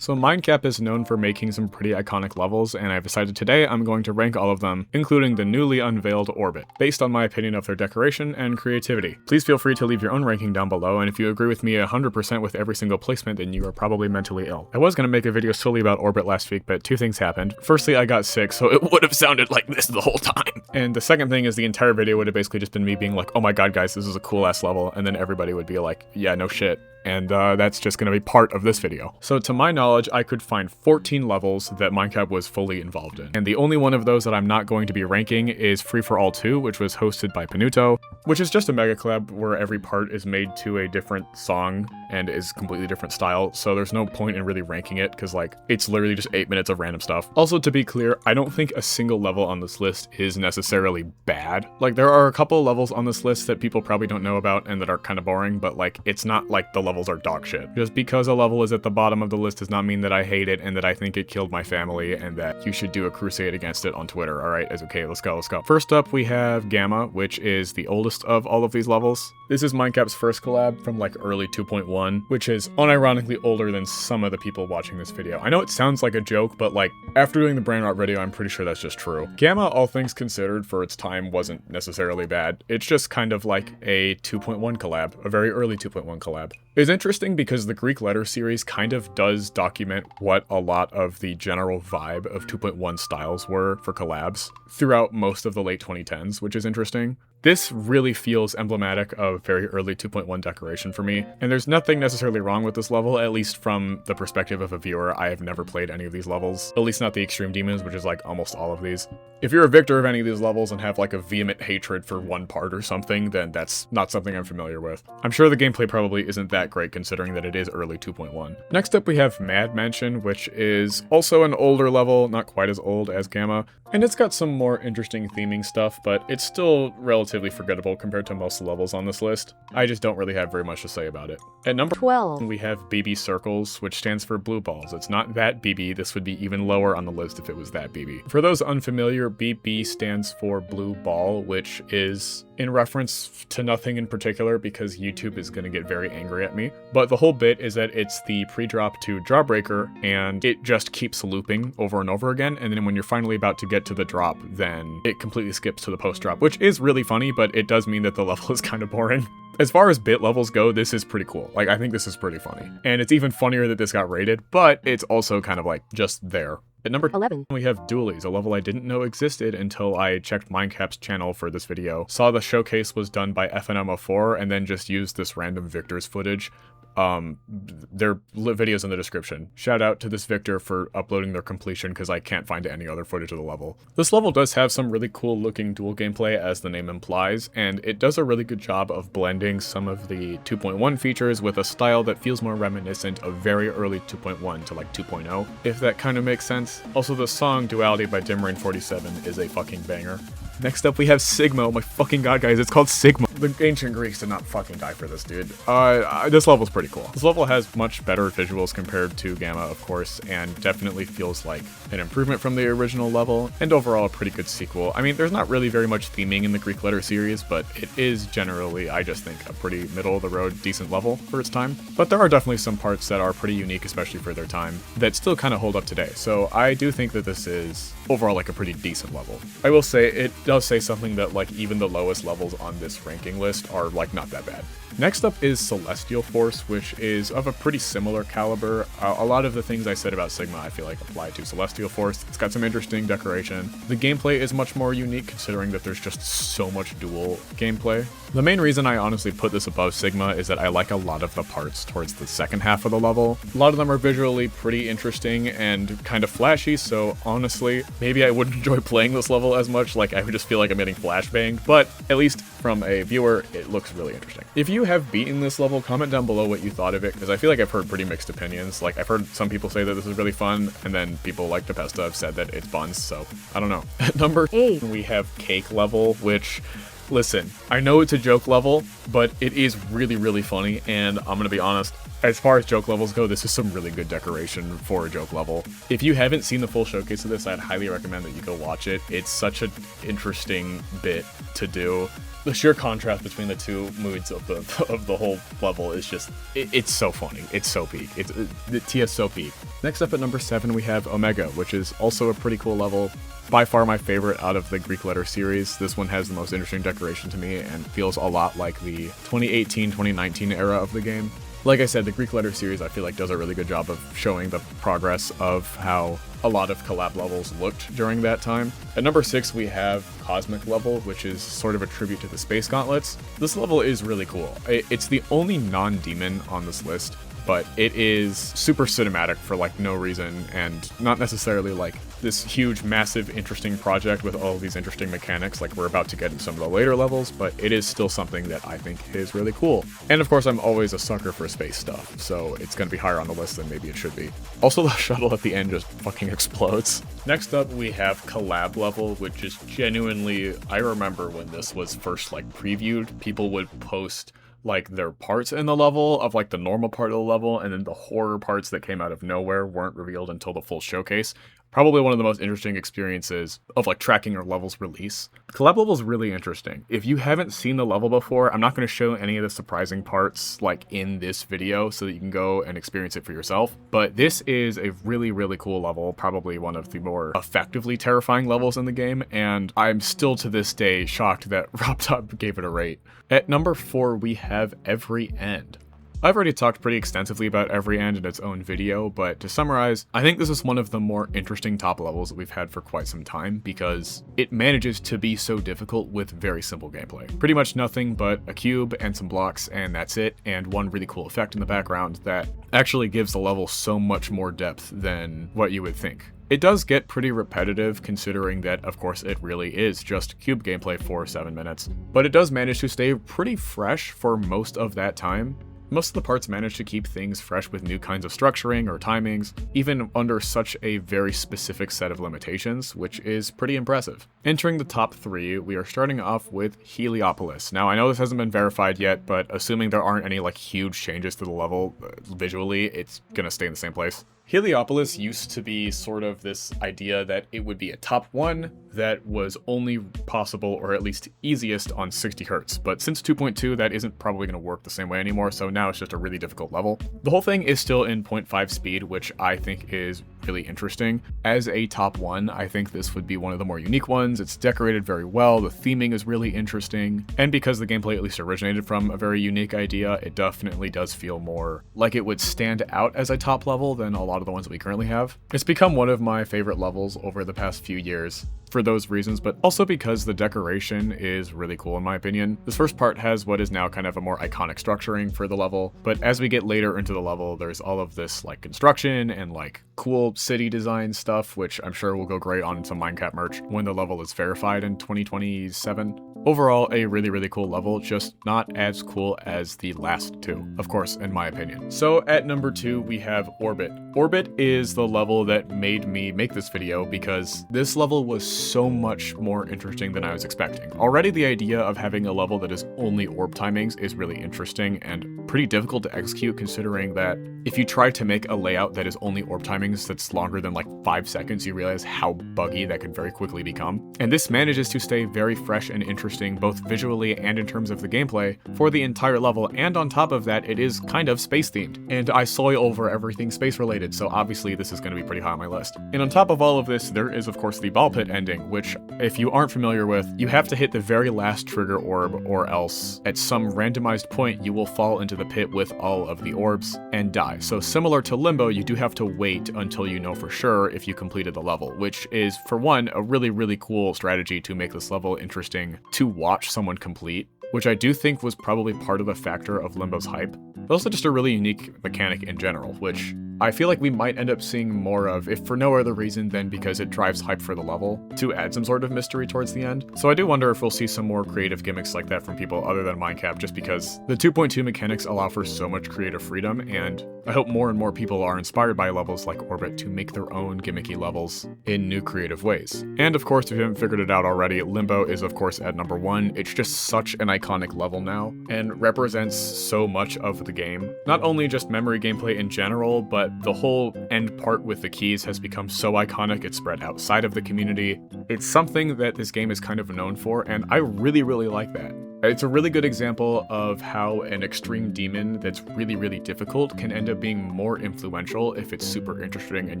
So Mindcap is known for making some pretty iconic levels, and I've decided today I'm going to rank all of them, including the newly unveiled Orbit, based on my opinion of their decoration and creativity. Please feel free to leave your own ranking down below, and if you agree with me 100% with every single placement, then you are probably mentally ill. I was going to make a video solely about Orbit last week, but two things happened. Firstly, I got sick, so it would have sounded like this the whole time. And the second thing is the entire video would have basically just been me being like, oh my god guys, this is a cool ass level, and then everybody would be like, yeah, no shit. And that's just going to be part of this video. So to my knowledge, I could find 14 levels that Mindcap was fully involved in. And the only one of those that I'm not going to be ranking is Free for All 2, which was hosted by Panuto, which is just a mega collab where every part is made to a different song and is completely different style. So there's no point in really ranking it because like it's literally just 8 minutes of random stuff. Also, to be clear, I don't think a single level on this list is necessarily bad. Like there are a couple levels on this list that people probably don't know about and that are kind of boring, but like it's not like the levels are dog shit. Just because a level is at the bottom of the list does not mean that I hate it and that I think it killed my family and that you should do a crusade against it on Twitter. All right, it's okay, let's go. First up, we have Gamma, which is the oldest of all of these levels. This is Mindcap's first collab from like early 2.1, which is unironically older than some of the people watching this video. I know it sounds like a joke, but like after doing the brain rot video, I'm pretty sure that's just true. Gamma, all things considered, for its time wasn't necessarily bad. It's just kind of like a 2.1 collab, a very early 2.1 collab. It's interesting because the Greek letter series kind of does document what a lot of the general vibe of 2.1 styles were for collabs throughout most of the late 2010s, which is interesting. This really feels emblematic of very early 2.1 decoration for me, and there's nothing necessarily wrong with this level, at least from the perspective of a viewer. I have never played any of these levels, at least not the Extreme Demons, which is like almost all of these. If you're a victor of any of these levels and have like a vehement hatred for one part or something, then that's not something I'm familiar with. I'm sure the gameplay probably isn't that great considering that it is early 2.1. Next up we have Mad Mansion, which is also an older level, not quite as old as Gamma, and it's got some more interesting theming stuff, but it's still relatively forgettable compared to most levels on this list. I just don't really have very much to say about it. At number 12, we have BB Circles, which stands for blue balls. It's not that BB, this would be even lower on the list if it was that BB. For those unfamiliar, BB stands for blue ball, which is in reference to nothing in particular because YouTube is going to get very angry at me. But the whole bit is that it's the pre-drop to Jawbreaker and it just keeps looping over and over again. And then when you're finally about to get to the drop, then it completely skips to the post-drop, which is really funny, but it does mean that the level is kind of boring. As far as bit levels go, this is pretty cool. Like, I think this is pretty funny. And it's even funnier that this got rated, but it's also kind of like just there. At number 11, we have Dualies, a level I didn't know existed until I checked Mindcap's channel for this video. Saw the showcase was done by FNMO4 and then just used this random Victor's footage. Their videos in the description. Shout out to this Victor for uploading their completion because I can't find any other footage of the level. This level does have some really cool looking dual gameplay as the name implies, and it does a really good job of blending some of the 2.1 features with a style that feels more reminiscent of very early 2.1 to like 2.0, if that kind of makes sense. Also, the song Duality by Djjaner is a fucking banger. Next up we have Sigma. Oh my fucking god guys, it's called Sigma. The ancient Greeks did not fucking die for this dude. This level's pretty cool. This level has much better visuals compared to Gamma, of course, and definitely feels like an improvement from the original level, and overall a pretty good sequel. I mean, there's not really very much theming in the Greek letter series, but it is generally, I just think, a pretty middle-of-the-road decent level for its time. But there are definitely some parts that are pretty unique, especially for their time, that still kind of hold up today. So I do think that this is overall like a pretty decent level. I will say it does say something that like even the lowest levels on this ranking list are like not that bad. Next up is Celestial Force, which is of a pretty similar caliber. A lot of the things I said about Sigma I feel like apply to Celestial Force. It's got some interesting decoration. The gameplay is much more unique considering that there's just so much dual gameplay. The main reason I honestly put this above Sigma is that I like a lot of the parts towards the second half of the level. A lot of them are visually pretty interesting and kind of flashy, so honestly, maybe I wouldn't enjoy playing this level as much, like I would just feel like I'm getting flashbanged, but at least from a viewer, it looks really interesting. If you have beaten this level, comment down below what you thought of it, because I feel like I've heard pretty mixed opinions. Like, I've heard some people say that this is really fun, and then people like Tempesta have said that it's buns, so I don't know. At number 8, we have Cake level, which, listen, I know it's a joke level, but it is really, really funny, and I'm gonna be honest, As far as joke levels go, this is some really good decoration for a joke level. If you haven't seen the full showcase of this, I'd highly recommend that you go watch it. It's such an interesting bit to do. The sheer contrast between the two moods of the whole level is just, it's so funny. It's so peak. The T is so peak. Next up at number 7, we have Omega, which is also a pretty cool level. By far my favorite out of the Greek letter series. This one has the most interesting decoration to me and feels a lot like the 2018-2019 era of the game. Like I said, the Greek letter series I feel like does a really good job of showing the progress of how a lot of collab levels looked during that time. At number 6 we have Cosmic level, which is sort of a tribute to the Space Gauntlets. This level is really cool. It's the only non-demon on this list, but it is super cinematic for like no reason and not necessarily like this huge, massive, interesting project with all of these interesting mechanics like we're about to get in some of the later levels, but it is still something that I think is really cool. And of course, I'm always a sucker for space stuff, so it's gonna be higher on the list than maybe it should be. Also, the shuttle at the end just fucking explodes. Next up, we have Collab level, which is genuinely, I remember when this was first like previewed, people would post like their parts in the level of like the normal part of the level, and then the horror parts that came out of nowhere weren't revealed until the full showcase. Probably one of the most interesting experiences of like tracking your level's release. Collab level is really interesting. If you haven't seen the level before, I'm not going to show any of the surprising parts like in this video so that you can go and experience it for yourself. But this is a really, really cool level, probably one of the more effectively terrifying levels in the game, and I'm still to this day shocked that RobTop gave it a rate. At number 4, we have Every End. I've already talked pretty extensively about Every End in its own video, but to summarize, I think this is one of the more interesting top levels that we've had for quite some time because it manages to be so difficult with very simple gameplay. Pretty much nothing but a cube and some blocks and that's it, and one really cool effect in the background that actually gives the level so much more depth than what you would think. It does get pretty repetitive considering that, of course, it really is just cube gameplay for 7 minutes, but it does manage to stay pretty fresh for most of that time. Most of the parts manage to keep things fresh with new kinds of structuring or timings, even under such a very specific set of limitations, which is pretty impressive. Entering the top 3, we are starting off with Heliopolis. Now, I know this hasn't been verified yet, but assuming there aren't any like huge changes to the level visually, it's gonna stay in the same place. Heliopolis used to be sort of this idea that it would be a top 1 that was only possible, or at least easiest, on 60 Hz. But since 2.2, that isn't probably going to work the same way anymore, so now it's just a really difficult level. The whole thing is still in 0.5 speed, which I think is really interesting. As a top 1, I think this would be one of the more unique ones. It's decorated very well, the theming is really interesting, and because the gameplay at least originated from a very unique idea, it definitely does feel more like it would stand out as a top level than a lot of the ones that we currently have. It's become one of my favorite levels over the past few years for those reasons, but also because the decoration is really cool in my opinion. This first part has what is now kind of a more iconic structuring for the level, but as we get later into the level, there's all of this like construction and like cool city design stuff, which I'm sure will go great on some Mindcap merch when the level is verified in 2027. Overall, a really, really cool level, just not as cool as the last 2, of course, in my opinion. So at number 2, we have Orbit. Orbit is the level that made me make this video because this level was so much more interesting than I was expecting. Already the idea of having a level that is only orb timings is really interesting and pretty difficult to execute considering that if you try to make a layout that is only orb timings that's longer than like 5 seconds, you realize how buggy that can very quickly become. And this manages to stay very fresh and interesting both visually and in terms of the gameplay for the entire level, and on top of that, it is kind of space themed. And I soy over everything space related, so obviously this is going to be pretty high on my list. And on top of all of this, there is of course the ball pit ending, which if you aren't familiar with, you have to hit the very last trigger orb or else at some randomized point you will fall into the pit with all of the orbs and die. So similar to Limbo, you do have to wait until you know for sure if you completed the level, which is for one a really, really cool strategy to make this level interesting to watch someone complete, which I do think was probably part of the factor of Limbo's hype, but also just a really unique mechanic in general, which I feel like we might end up seeing more of, if for no other reason than because it drives hype for the level, to add some sort of mystery towards the end. So I do wonder if we'll see some more creative gimmicks like that from people other than Mindcap, just because the 2.2 mechanics allow for so much creative freedom, and I hope more and more people are inspired by levels like Orbit to make their own gimmicky levels in new creative ways. And of course, if you haven't figured it out already, Limbo is of course at number 1. It's just such an iconic level now, and represents so much of the game. Not only just memory gameplay in general, but the whole end part with the keys has become so iconic it's spread outside of the community. It's something that this game is kind of known for, and I really, really like that. It's a really good example of how an extreme demon that's really, really difficult can end up being more influential if it's super interesting and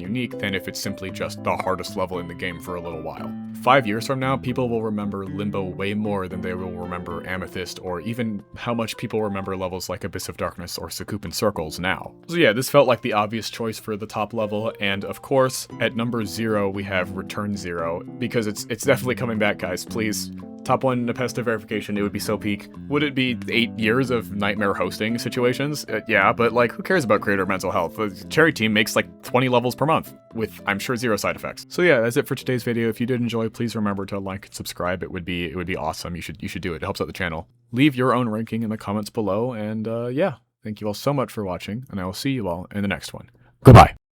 unique than if it's simply just the hardest level in the game for a little while. 5 years from now, people will remember Limbo way more than they will remember Amethyst, or even how much people remember levels like Abyss of Darkness or Sakupan Circles now. So yeah, this felt like the obvious choice for the top level, and of course, at number 0 we have Return 0, because it's definitely coming back, guys, please. Top 1 Nepesta verification, it would be so peak. Would it be 8 years of nightmare hosting situations? Yeah, but like, who cares about creator mental health? The Cherry team makes like 20 levels per month, with, I'm sure, 0 side effects. So yeah, that's it for today's video. If you did enjoy, please remember to like and subscribe. It would be awesome. You should do it. It helps out the channel. Leave your own ranking in the comments below, and yeah, thank you all so much for watching, and I will see you all in the next one. Goodbye.